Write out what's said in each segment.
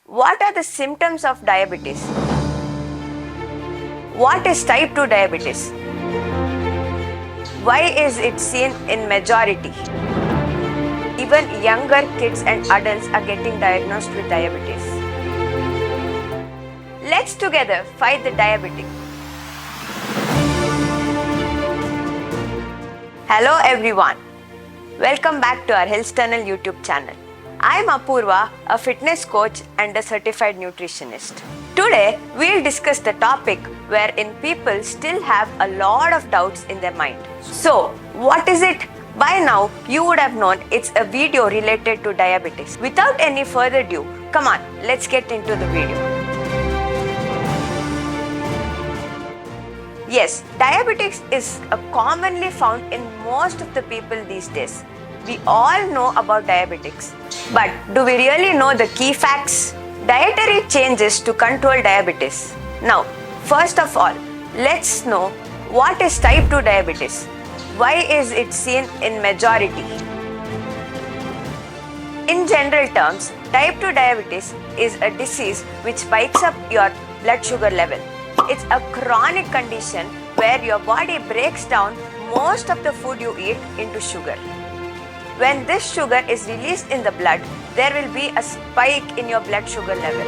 What are the symptoms of diabetes? What is type 2 diabetes? Why is it seen in majority? Even younger kids and adults are getting diagnosed with diabetes. Let's together fight the diabetic. Hello everyone. Welcome back to our Health Tunnel YouTube channel. I am Apurva, a fitness coach and a certified nutritionist. Today, we'll discuss the topic wherein people still have a lot of doubts in their mind. So, what is it? By now, you would have known it's a video related to diabetes. Without any further ado, come on, let's get into the video. Yes, diabetes is commonly found in most of the people these days. We all know about diabetics, but do we really know the key facts? Dietary changes to control diabetes. Now, first of all, let's know what is type 2 diabetes. Why is it seen in majority? In general terms, type 2 diabetes is a disease which spikes up your blood sugar level. It's a chronic condition where your body breaks down most of the food you eat into sugar. When this sugar is released in the blood, there will be a spike in your blood sugar level.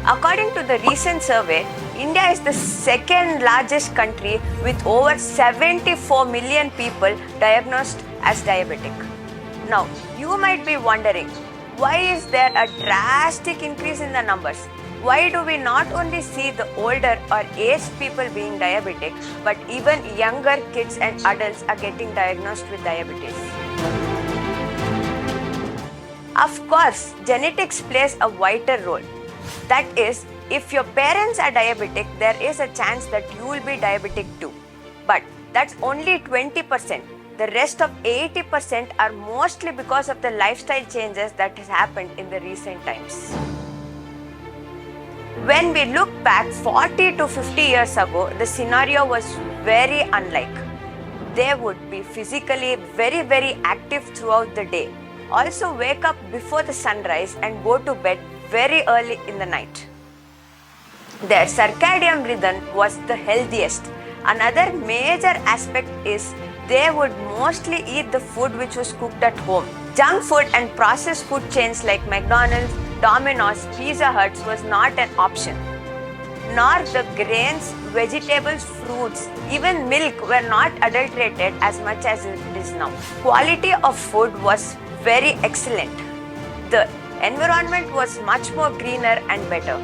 According to the recent survey, India is the second largest country with over 74 million people diagnosed as diabetic. Now, you might be wondering, why is there a drastic increase in the numbers? Why do we not only see the older or aged people being diabetic, but even younger kids and adults are getting diagnosed with diabetes? Of course, genetics plays a vital role. That is, if your parents are diabetic, there is a chance that you will be diabetic too. But that's only 20%. The rest of 80% are mostly because of the lifestyle changes that has happened in the recent times. When we look back 40 to 50 years ago, the scenario was very unlike. They would be physically very active throughout the day. Also wake up before the sunrise and go to bed very early in the night. Their circadian rhythm was the healthiest. Another major aspect is they would mostly eat the food which was cooked at home. Junk food and processed food chains like McDonald's, Domino's, Pizza Huts was not an option. Nor the grains, vegetables, fruits, even milk were not adulterated as much as it is now. Quality of food was very excellent. The environment was much more greener and better.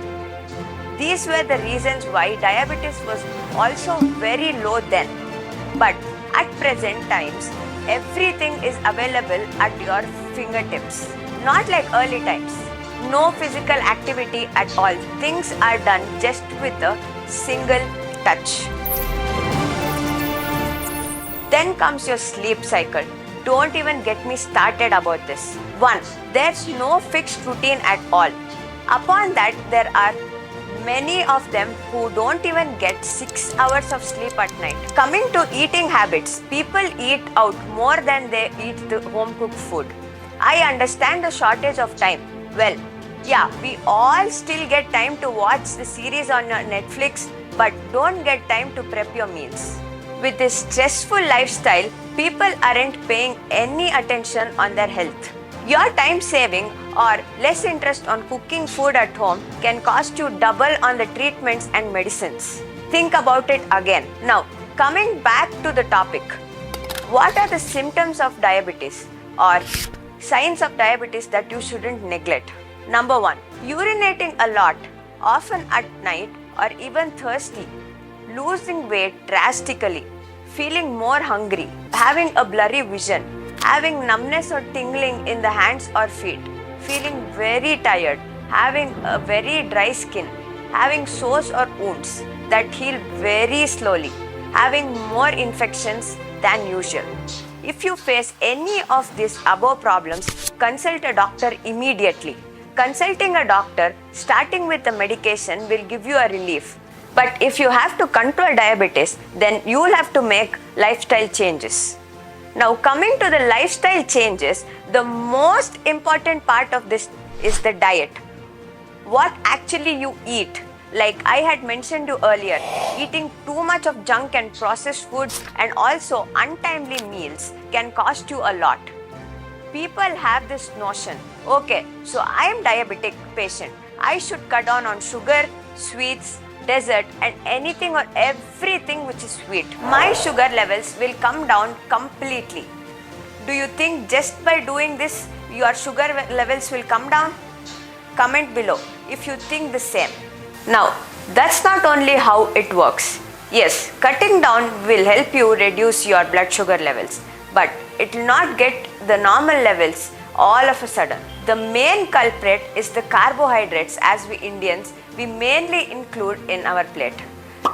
These were the reasons why diabetes was also very low then. But at present times, everything is available at your fingertips. Not like early times. No physical activity at all. Things are done just with a single touch. Then comes your sleep cycle. Don't even get me started about this. 1. There's no fixed routine at all. Upon that, there are many of them who don't even get 6 hours of sleep at night. Coming to eating habits, people eat out more than they eat the home cooked food. I understand the shortage of time. Well, yeah, we all still get time to watch the series on Netflix, but don't get time to prep your meals. With this stressful lifestyle, people aren't paying any attention on their health. Your time saving or less interest on cooking food at home can cost you double on the treatments and medicines. Think about it again. Now, coming back to the topic. What are the symptoms of diabetes or signs of diabetes that you shouldn't neglect? Number 1, urinating a lot, often at night or even thirsty, losing weight drastically, feeling more hungry, having a blurry vision, having numbness or tingling in the hands or feet, feeling very tired, having a very dry skin, having sores or wounds that heal very slowly, having more infections than usual. If you face any of these above problems, consult a doctor immediately. Consulting a doctor, starting with the medication will give you a relief. But if you have to control diabetes, then you will have to make lifestyle changes. Now, coming to the lifestyle changes, the most important part of this is the diet. What actually you eat. Like I had mentioned you earlier, eating too much of junk and processed foods and also untimely meals can cost you a lot. People have this notion, okay, so I am diabetic patient. I should cut down on sugar, sweets, dessert and anything or everything which is sweet. My sugar levels will come down completely. Do you think just by doing this, your sugar levels will come down? Comment below if you think the same. Now, that's not only how it works. Yes, cutting down will help you reduce your blood sugar levels, but it will not get the normal levels all of a sudden. The main culprit is the carbohydrates, as we Indians, we mainly include in our plate.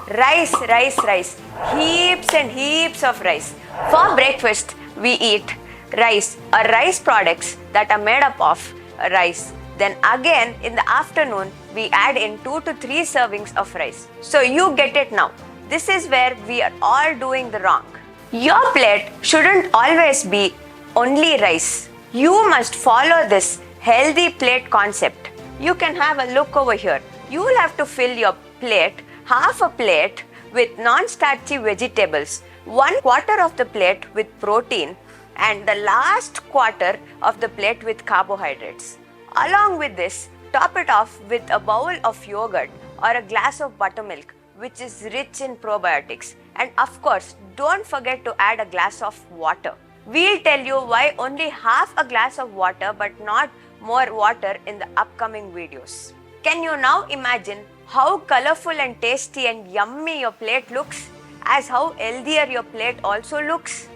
Rice, rice, rice, heaps and heaps of rice. For breakfast, we eat rice or rice products that are made up of rice. Then again in the afternoon, we add in 2 to 3 servings of rice. So you get it now. This is where we are all doing the wrong. Your plate shouldn't always be only rice. You must follow this healthy plate concept. You can have a look over here. You will have to fill your plate, half a plate with non-starchy vegetables, 1/4 of the plate with protein, and the last quarter of the plate with carbohydrates. Along with this, top it off with a bowl of yogurt or a glass of buttermilk, which is rich in probiotics. And of course, don't forget to add a glass of water. We'll tell you why only half a glass of water but not more water in the upcoming videos. Can you now imagine how colorful and tasty and yummy your plate looks, as how healthier your plate also looks?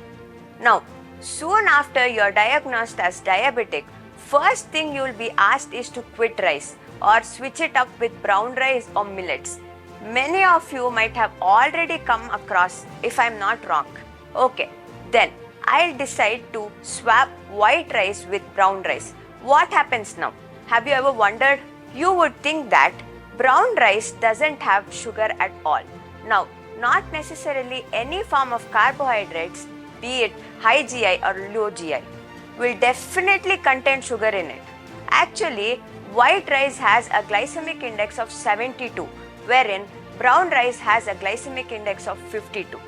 Now, soon after you're diagnosed as diabetic, first thing you will be asked is to quit rice or switch it up with brown rice or millets. Many of you might have already come across, if I'm not wrong. Okay, then I'll decide to swap white rice with brown rice. What happens now? Have you ever wondered? You would think that brown rice doesn't have sugar at all. Now, not necessarily any form of carbohydrates, be it high GI or low GI, will definitely contain sugar in it. Actually, white rice has a glycemic index of 72, wherein brown rice has a glycemic index of 52.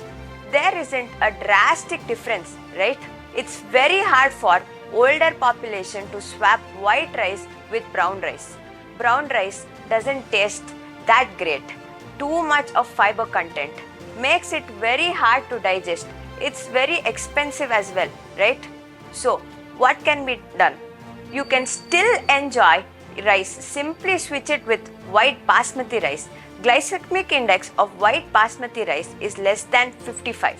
There isn't a drastic difference, right? It's very hard for older population to swap white rice with brown rice. Brown rice doesn't taste that great. Too much of fiber content makes it very hard to digest. It's very expensive as well, right? So, what can be done? You can still enjoy rice. Simply switch it with white basmati rice. Glycemic index of white basmati rice is less than 55.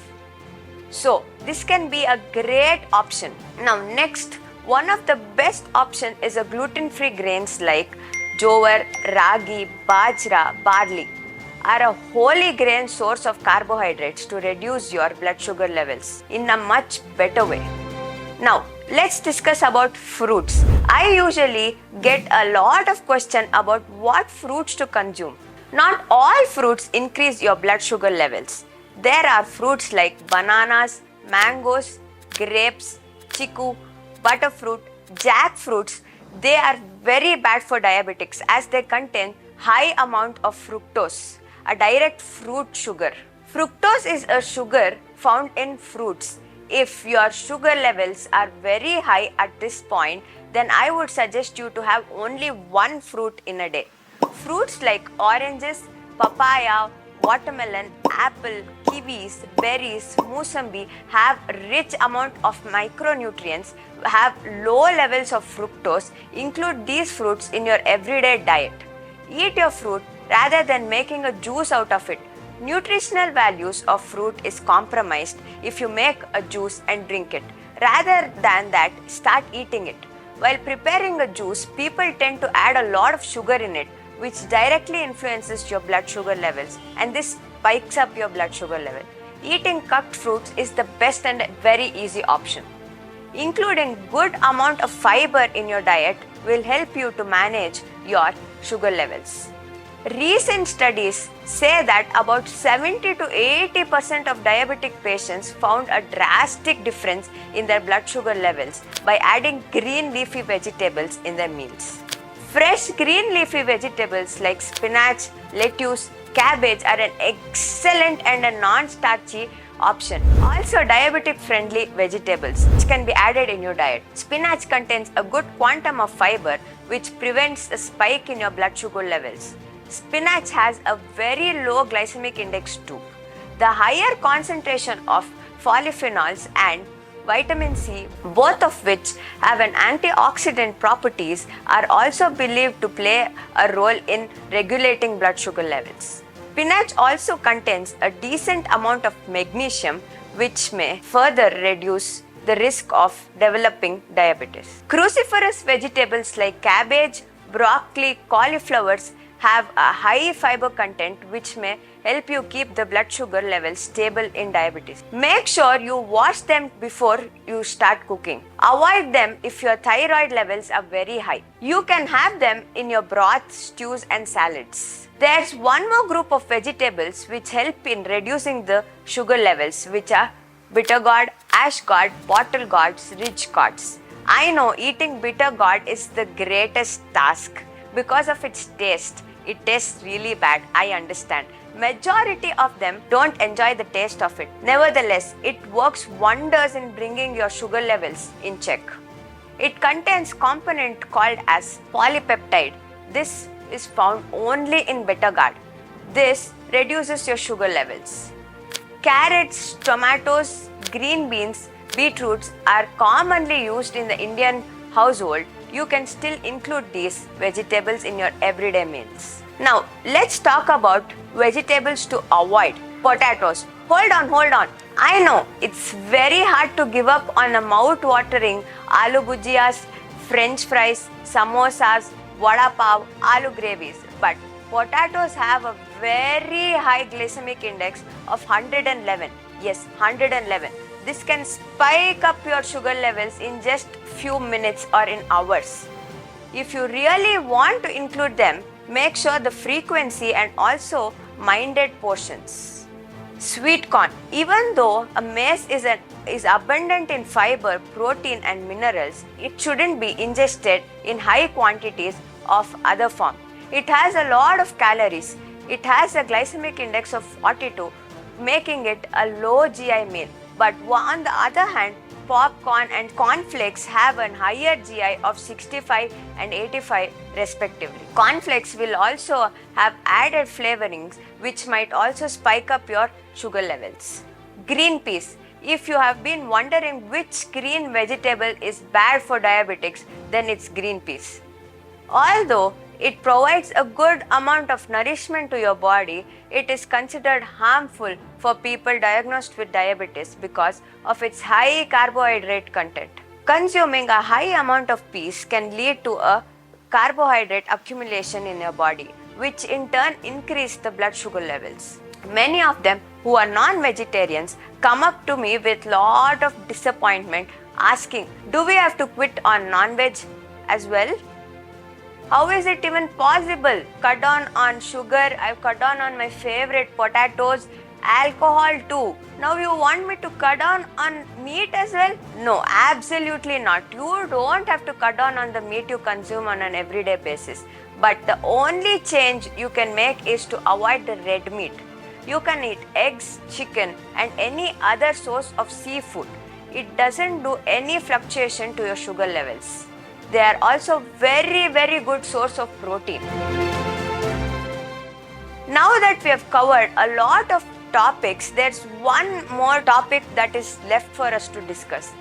So, this can be a great option. Now, next, one of the best option is a gluten-free grains like jowar, ragi, bajra, barley are a wholly grain source of carbohydrates to reduce your blood sugar levels in a much better way. Now, let's discuss about fruits. I usually get a lot of questions about what fruits to consume. Not all fruits increase your blood sugar levels. There are fruits like bananas, mangoes, grapes, chiku, butterfruit, jackfruits. They are very bad for diabetics as they contain high amount of fructose, a direct fruit sugar. Fructose is a sugar found in fruits. If your sugar levels are very high at this point, then I would suggest you to have only one fruit in a day. Fruits like oranges, papaya, watermelon, apple, kiwis, berries, musambi have rich amount of micronutrients, have low levels of fructose. Include these fruits in your everyday diet. Eat your fruit rather than making a juice out of it. Nutritional values of fruit is compromised if you make a juice and drink it. Rather than that, start eating it. While preparing a juice, people tend to add a lot of sugar in it, which directly influences your blood sugar levels, and this spikes up your blood sugar level. Eating cooked fruits is the best and very easy option. Including good amount of fiber in your diet will help you to manage your sugar levels. Recent studies say that about 70 to 80% of diabetic patients found a drastic difference in their blood sugar levels by adding green leafy vegetables in their meals. Fresh green leafy vegetables like spinach, lettuce, cabbage are an excellent and a non-starchy option. Also, diabetic friendly vegetables which can be added in your diet. Spinach contains a good quantum of fiber which prevents a spike in your blood sugar levels. Spinach has a very low glycemic index too. The higher concentration of polyphenols and vitamin C, both of which have an antioxidant properties, are also believed to play a role in regulating blood sugar levels. Spinach also contains a decent amount of magnesium, which may further reduce the risk of developing diabetes. Cruciferous vegetables like cabbage, broccoli, cauliflowers have a high fiber content which may help you keep the blood sugar levels stable in diabetes. Make sure you wash them before you start cooking. Avoid them if your thyroid levels are very high. You can have them in your broth, stews and salads. There's one more group of vegetables which help in reducing the sugar levels, which are bitter gourd, ash gourd, bottle gourds, ridge gourds. I know eating bitter gourd is the greatest task because of its taste. It tastes really bad, I understand. Majority of them don't enjoy the taste of it. Nevertheless, it works wonders in bringing your sugar levels in check. It contains component called as polypeptide. This is found only in bitter gourd. This reduces your sugar levels. Carrots, tomatoes, green beans, beetroots are commonly used in the Indian household. You can still include these vegetables in your everyday meals. Now, let's talk about vegetables to avoid. Potatoes. Hold on. I know it's very hard to give up on a mouth-watering aloo bhujiyas, French fries, samosas, vada pav, aloo gravies. But potatoes have a very high glycemic index of 111. Yes, 111. This can spike up your sugar levels in just few minutes or in hours. If you really want to include them, make sure the frequency and also minded portions. Sweet corn. Even though a maize is abundant in fiber, protein and minerals, it shouldn't be ingested in high quantities of other form. It has a lot of calories. It has a glycemic index of 42, making it a low GI meal. But on the other hand, popcorn and cornflakes have a higher GI of 65 and 85 respectively. Cornflakes will also have added flavorings which might also spike up your sugar levels. Green peas. If you have been wondering which green vegetable is bad for diabetics, then it's green peas. Although it provides a good amount of nourishment to your body, it is considered harmful for people diagnosed with diabetes because of its high carbohydrate content. Consuming a high amount of peas can lead to a carbohydrate accumulation in your body, which in turn increase the blood sugar levels. Many of them who are non-vegetarians come up to me with lot of disappointment asking, do we have to quit on non-veg as well? How is it even possible? Cut down on sugar, I've cut down on my favorite potatoes, alcohol too. Now you want me to cut down on meat as well? No, absolutely not. You don't have to cut down on the meat you consume on an everyday basis. But the only change you can make is to avoid the red meat. You can eat eggs, chicken and any other source of seafood. It doesn't do any fluctuation to your sugar levels. They are also very good source of protein. Now that we have covered a lot of topics, there's one more topic that is left for us to discuss.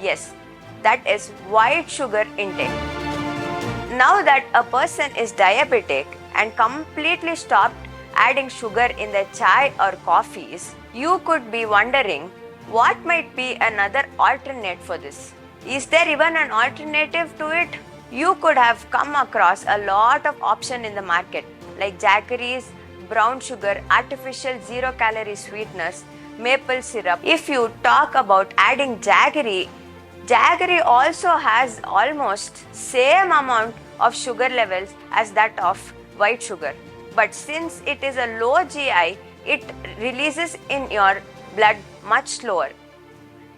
Yes, that is white sugar intake. Now that a person is diabetic and completely stopped adding sugar in their chai or coffees, you could be wondering what might be another alternate for this. Is there even an alternative to it? You could have come across a lot of options in the market like jaggeries, brown sugar, artificial zero-calorie sweeteners, maple syrup. If you talk about adding jaggery also has almost same amount of sugar levels as that of white sugar. but since it is a low GI, it releases in your blood much slower,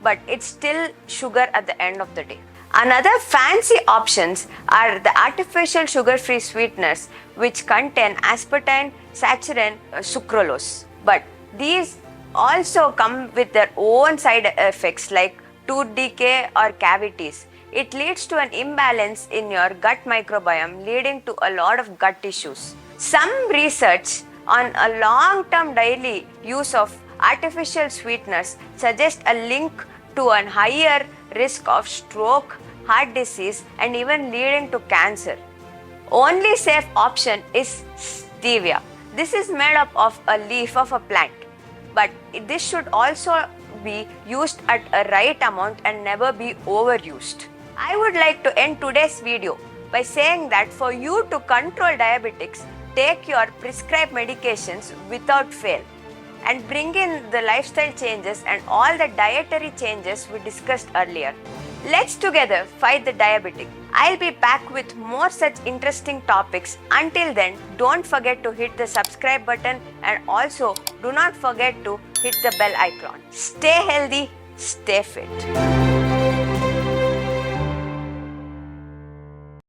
but it's still sugar at the end of the day. Another fancy options are the artificial sugar-free sweeteners which contain aspartame, saccharin, sucralose. But these also come with their own side effects like tooth decay or cavities. It leads to an imbalance in your gut microbiome, leading to a lot of gut issues. Some research on a long-term daily use of artificial sweeteners suggests a link to a higher risk of stroke, heart disease, and even leading to cancer. Only safe option is stevia. This is made up of a leaf of a plant, but this should also be used at a right amount and never be overused. I would like to end today's video by saying that for you to control diabetics, take your prescribed medications without fail and bring in the lifestyle changes and all the dietary changes we discussed earlier. Let's together fight the diabetic. I'll be back with more such interesting topics. Until then, don't forget to hit the subscribe button and also do not forget to hit the bell icon. Stay healthy, stay fit.